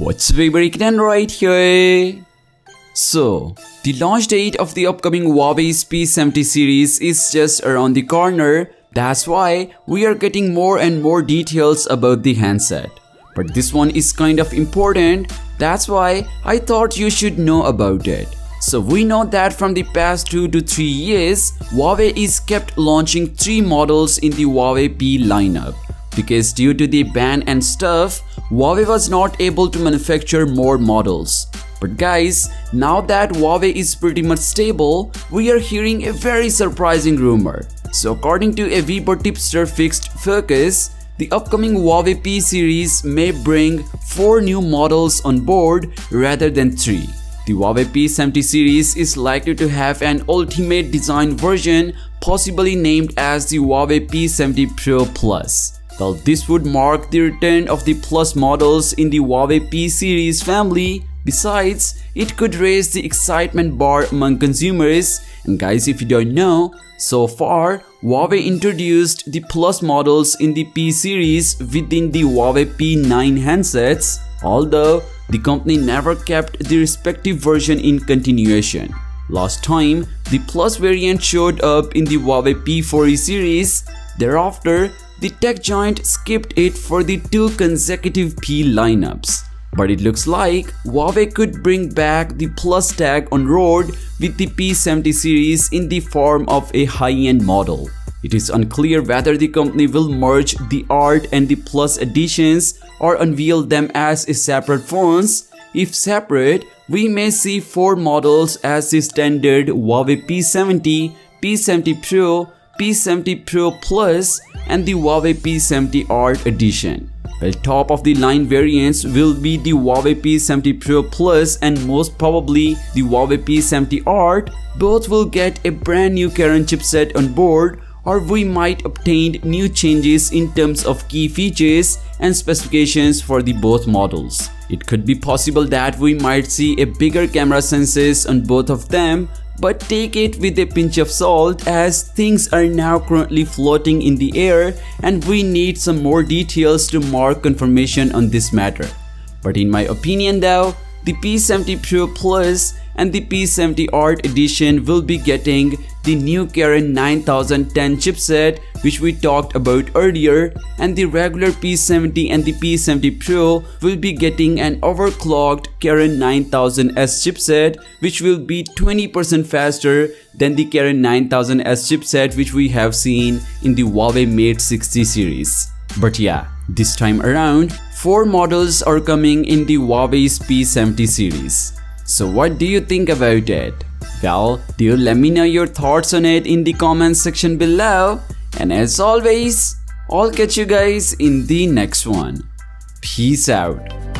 What's Weibo right here? So, the launch date of the upcoming Huawei's P70 series is just around the corner. That's why we are getting more and more details about the handset. But this one is kind of important. That's why I thought you should know about it. So we know that from the past 2 to 3 years, Huawei is kept launching 3 models in the Huawei P lineup. Because due to the ban and stuff, Huawei was not able to manufacture more models. But guys, now that Huawei is pretty much stable, we are hearing a very surprising rumor. So according to a Weibo tipster fixed focus, the upcoming Huawei P-series may bring 4 new models on board rather than 3. The Huawei P70 series is likely to have an ultimate design version, possibly named as the Huawei P70 Pro Plus. Well, this would mark the return of the Plus models in the Huawei P-series family. Besides, it could raise the excitement bar among consumers. And guys, if you don't know, so far Huawei introduced the Plus models in the P-series within the Huawei P9 handsets, although the company never kept the respective version in continuation. Last time, the Plus variant showed up in the Huawei P40 series. Thereafter, the tech giant skipped it for the 2 consecutive P lineups. But it looks like Huawei could bring back the Plus tag on road with the P70 series in the form of a high-end model. It is unclear whether the company will merge the Art and the Plus editions or unveil them as separate phones. If separate, we may see 4 models as the standard Huawei P70, P70 Pro, P70 Pro Plus and the Huawei P70 Art edition. Well, top of the line variants will be the Huawei P70 Pro Plus and most probably the Huawei P70 Art. Both will get a brand new Kirin chipset on board, or we might obtain new changes in terms of key features and specifications for the both models. It could be possible that we might see a bigger camera sensors on both of them, but take it with a pinch of salt as things are now currently floating in the air and we need some more details to mark confirmation on this matter. But in my opinion though, the P70 Pro Plus and the P70 Art edition will be getting the new Kirin 9010 chipset which we talked about earlier, and the regular P70 and the P70 Pro will be getting an overclocked Kirin 9000S chipset which will be 20% faster than the Kirin 9000S chipset which we have seen in the Huawei Mate 60 series. But yeah, this time around, 4 models are coming in the Huawei's P70 series. So what do you think about it? Well, do let me know your thoughts on it in the comments section below. And as always, I'll catch you guys in the next one. Peace out.